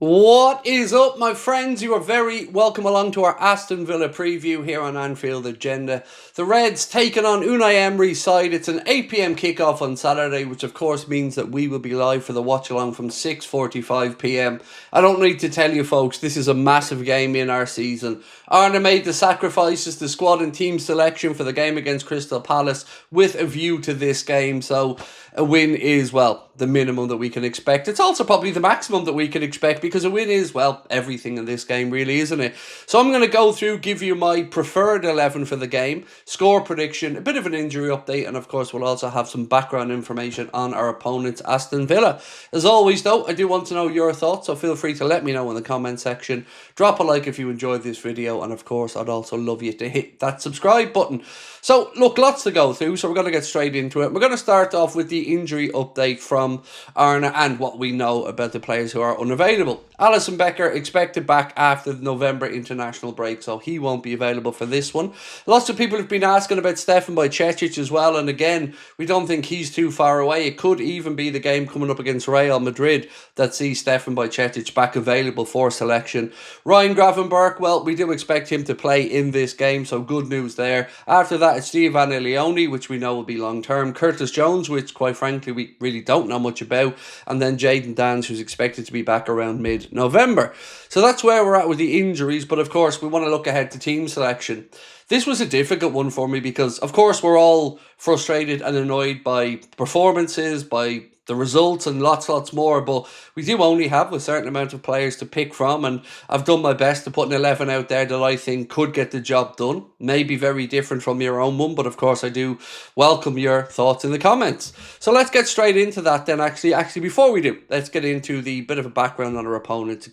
What is up, my friends? You are very welcome along to our Aston Villa preview here on Anfield Agenda. The Reds taking on Unai Emery's side. It's an 8 p.m. kickoff on Saturday, which of course means that we will be live for the watch along from 6:45 p.m. I don't need to tell you, folks, this is a massive game in our season. Arna made the sacrifices, the squad and team selection for the game against Crystal Palace with a view to this game, so a win is, well, the minimum that we can expect. It's also probably the maximum that we can expect because a win is, well, everything in this game, really, isn't it? So I'm going to go through, give you my preferred 11 for the game, score prediction, a bit of an injury update, and of course we'll also have some background information on our opponents, Aston Villa. As always, though, I do want to know your thoughts, so feel free to let me know in the comment section. Drop a like if you enjoyed this video, and of course I'd also love you to hit that subscribe button. So look, lots to go through, so we're going to get straight into it. We're going to start off with the injury update from Arna and what we know about the players who are unavailable. Alisson Becker expected back after the November international break, so he won't be available for this one. Lots of people have been asking about Stefan Bajcetic as well, and again, we don't think he's too far away. It could even be the game coming up against Real Madrid that sees Stefan Bajcetic back available for selection. Ryan Gravenberch, well, we do expect him to play in this game, so good news there. After that, it's Giovanni Leone, which we know will be long term. Curtis Jones, which quite frankly we really don't know much about. And then Jayden Danns, who's expected to be back around mid-November. So that's where we're at with the injuries. But of course, we want to look ahead to team selection. This was a difficult one for me because, of course, we're all frustrated and annoyed by performances, by the results and lots more, but we do only have a certain amount of players to pick from, and I've done my best to put an 11 out there that I think could get the job done. Maybe very different from your own one, but of course I do welcome your thoughts in the comments. So let's get straight into that then. Actually before we do, let's get into the bit of a background on our opponents.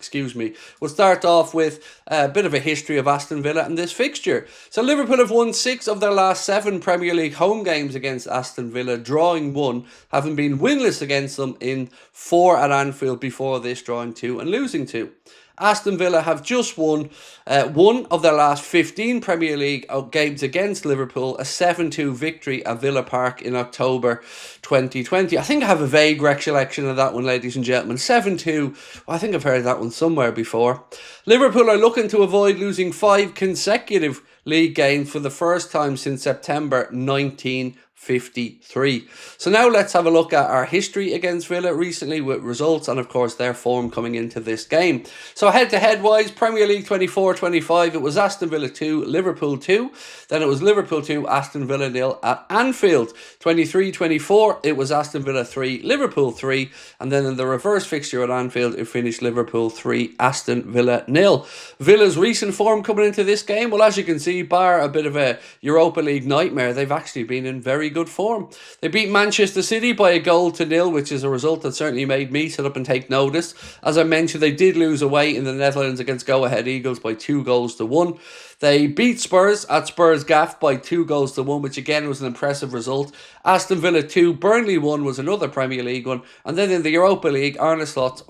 We'll start off with a bit of a history of Aston Villa and this fixture. So Liverpool have won 6 of their last 7 Premier League home games against Aston Villa, drawing 1, having been winless against them in 4 at Anfield before this, drawing 2 and losing 2. Aston Villa have just won 1 of their last 15 Premier League games against Liverpool, a 7-2 victory at Villa Park in October 2020. I think I have a vague recollection of that one, ladies and gentlemen. 7-2, I think I've heard that one somewhere before. Liverpool are looking to avoid losing 5 consecutive league games for the first time since September 1953. So now let's have a look at our history against Villa recently with results and of course their form coming into this game. So head-to-head wise, Premier League 24-25, it was Aston Villa 2, Liverpool 2. Then it was Liverpool 2, Aston Villa 0 at Anfield. 23-24, it was Aston Villa 3, Liverpool 3. And then in the reverse fixture at Anfield, it finished Liverpool 3, Aston Villa 0. Villa's recent form coming into this game, well, as you can see, bar a bit of a Europa League nightmare, they've actually been in very good form. They beat Manchester City by 1-0, which is a result that certainly made me sit up and take notice. As I mentioned, they did lose away in the Netherlands against Go Ahead Eagles by 2-1. They beat Spurs at Spurs Gaff by 2-1, which again was an impressive result. Aston Villa 2, Burnley 1 was another Premier League one. And then in the Europa League, Arne Slot's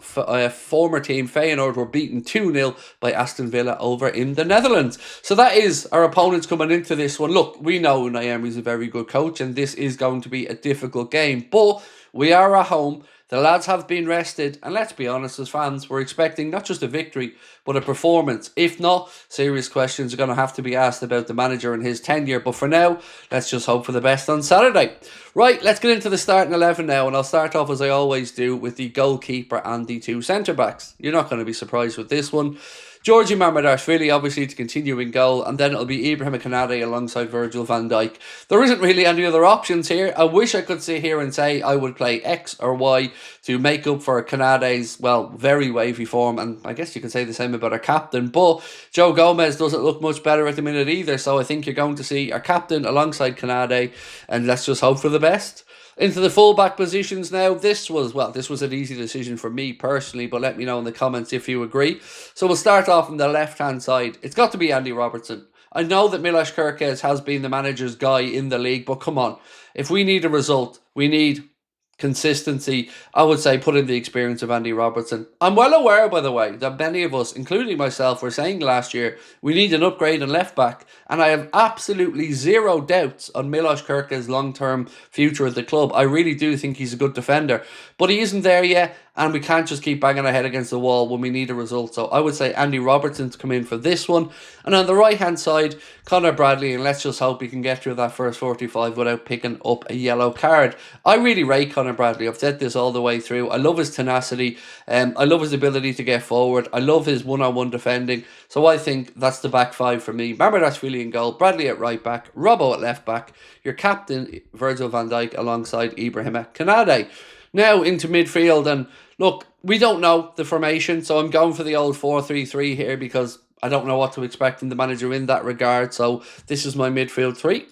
former team Feyenoord were beaten 2-0 by Aston Villa over in the Netherlands. So that is our opponents coming into this one. Look, we know Unai Emery's a very good coach and this is going to be a difficult game, but we are at home. The lads have been rested, and let's be honest, as fans, we're expecting not just a victory, but a performance. If not, serious questions are going to have to be asked about the manager and his tenure. But for now, let's just hope for the best on Saturday. Right, let's get into the starting 11 now, and I'll start off as I always do with the goalkeeper and the 2 centre-backs. You're not going to be surprised with this one. Georgi Marmadashvili obviously to continue in goal, and then it'll be Ibrahim Konate alongside Virgil van Dijk. There isn't really any other options here. I wish I could sit here and say I would play X or Y to make up for Konate's, well, very wavy form, and I guess you could say the same about our captain, but Joe Gomez doesn't look much better at the minute either, so I think you're going to see our captain alongside Konate, and let's just hope for the best. Into the fullback positions now. This was an easy decision for me personally, but let me know in the comments if you agree. So we'll start off on the left-hand side. It's got to be Andy Robertson. I know that Milos Kerkez has been the manager's guy in the league, but come on. If we need a result, we need consistency, I would say put in the experience of Andy Robertson. I'm well aware, by the way, that many of us, including myself, were saying last year we need an upgrade in left back, and I have absolutely zero doubts on Milos Kerke's long-term future at the club. I really do think he's a good defender, but he isn't there yet, and we can't just keep banging our head against the wall when we need a result. So I would say Andy Robertson to come in for this one. And on the right-hand side, Conor Bradley, and let's just hope he can get through that first 45 without picking up a yellow card. I really rate Conor Bradley. I've said this all the way through. I love his tenacity. I love his ability to get forward. I love his one-on-one defending. So I think that's the back five for me. Mamardashvili in goal, Bradley at right back, Robbo at left back, your captain, Virgil van Dijk, alongside Ibrahima Konate. Now into midfield, and look, we don't know the formation, so I'm going for the old 4-3-3 here because I don't know what to expect from the manager in that regard. So this is my midfield three.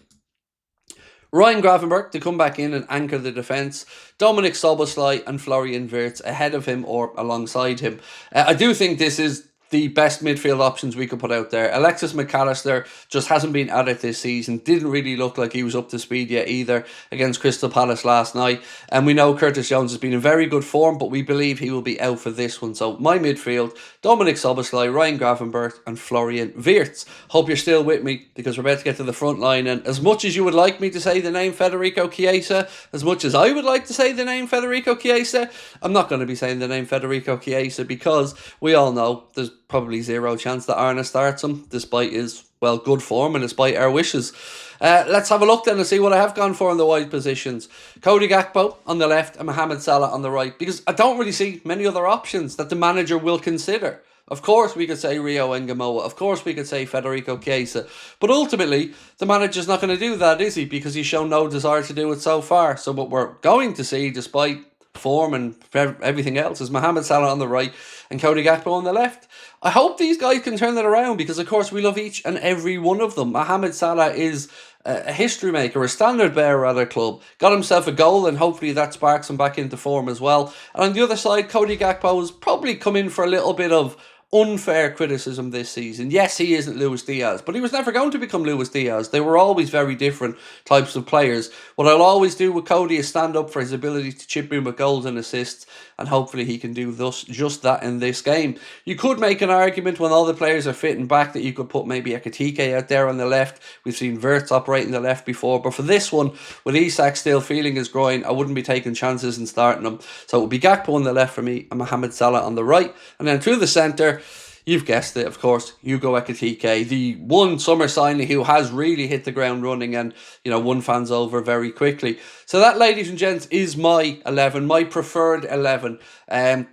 Ryan Gravenberch to come back in and anchor the defence. Dominic Szoboszlai and Florian Wirtz ahead of him or alongside him. I do think this is the best midfield options we could put out there. Alexis McAllister just hasn't been at it this season. Didn't really look like he was up to speed yet either against Crystal Palace last night. And we know Curtis Jones has been in very good form, but we believe he will be out for this one. So my midfield, Dominic Szoboszlai, Ryan Gravenberch and Florian Wirtz. Hope you're still with me because we're about to get to the front line. And as much as you would like me to say the name Federico Chiesa, as much as I would like to say the name Federico Chiesa, I'm not going to be saying the name Federico Chiesa because we all know there's probably zero chance that Arna starts him, despite his, well, good form and despite our wishes. Let's have a look then and see what I have gone for in the wide positions. Cody Gakpo on the left and Mohamed Salah on the right, because I don't really see many other options that the manager will consider. Of course we could say Rio Ngamoa, of course we could say Federico Chiesa, but ultimately the manager's not going to do that, is he? Because he's shown no desire to do it so far. So what we're going to see, despite form and everything else, is Mohamed Salah on the right and Cody Gakpo on the left. I hope these guys can turn it around because, of course, we love each and every one of them. Mohamed Salah is a history maker, a standard bearer at our club. Got himself a goal and hopefully that sparks him back into form as well. And on the other side, Cody Gakpo has probably come in for a little bit of unfair criticism this season. Yes, he isn't Luis Diaz, but he was never going to become Luis Diaz. They were always very different types of players. What I'll always do with Cody is stand up for his ability to chip in with goals and assists, and hopefully he can do just that in this game. You could make an argument when all the players are fitting back that you could put maybe Ekitike out there on the left. We've seen Wirtz operating the left before, but for this one, with Isak still feeling his groin, I wouldn't be taking chances and starting him. So it would be Gakpo on the left for me and Mohamed Salah on the right. And then through the centre, you've guessed it, of course, Hugo Ekitike, the one summer signing who has really hit the ground running and, won fans over very quickly. So that, ladies and gents, is my 11, my preferred 11.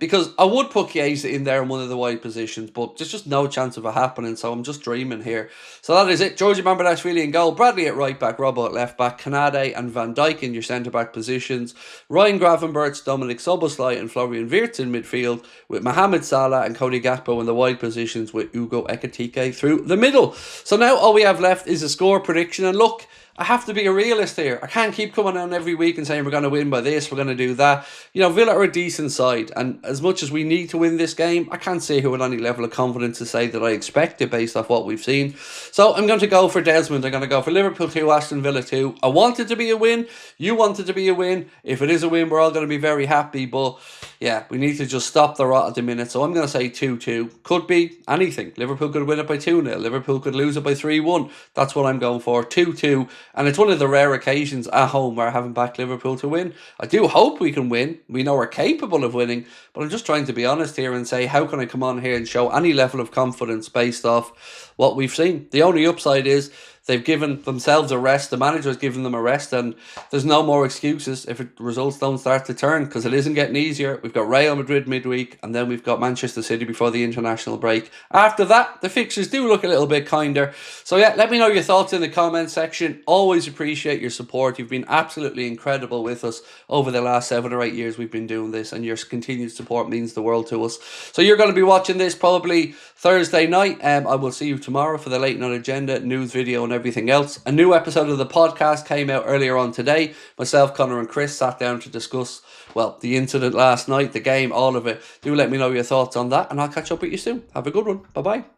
Because I would put Chiesa in there in one of the wide positions, but there's just no chance of it happening, so I'm just dreaming here. So that is it. Georgie Mamardashvili in goal, Bradley at right back, Robbo at left back, Konate and Van Dijk in your centre-back positions, Ryan Gravenberch, Dominic Szoboszlai and Florian Wirtz in midfield, with Mohamed Salah and Cody Gakpo in the wide positions with Hugo Ekitike through the middle. So now all we have left is a score prediction, and look, I have to be a realist here. I can't keep coming on every week and saying we're going to win by this, we're going to do that. Villa are a decent side, and as much as we need to win this game, I can't say here with any level of confidence to say that I expect it based off what we've seen. So I'm going to go for Desmond. I'm going to go for Liverpool 2, Aston Villa 2. I want it to be a win. You want it to be a win. If it is a win, we're all going to be very happy, but yeah, we need to just stop the rot at the minute. So I'm going to say 2-2. Could be anything. Liverpool could win it by 2-0. Liverpool could lose it by 3-1. That's what I'm going for. 2-2. And it's one of the rare occasions at home where I haven't backed Liverpool to win. I do hope we can win. We know we're capable of winning. But I'm just trying to be honest here and say, how can I come on here and show any level of confidence based off what we've seen? The only upside is they've given themselves a rest. The manager's given them a rest, and there's no more excuses if results don't start to turn, because it isn't getting easier. We've got Real Madrid midweek, and then we've got Manchester City before the international break. After that, the fixtures do look a little bit kinder. So yeah, let me know your thoughts in the comment section. Always appreciate your support. You've been absolutely incredible with us over the last 7 or 8 years we've been doing this, and your continued support means the world to us. So you're going to be watching this probably Thursday night. I will see you tomorrow for the late night agenda, news video and everything else. A new episode of the podcast came out earlier on today. Myself, Connor and Chris sat down to discuss, well, the incident last night, the game, all of it. Do let me know your thoughts on that, and I'll catch up with you soon. Have a good one. Bye-bye.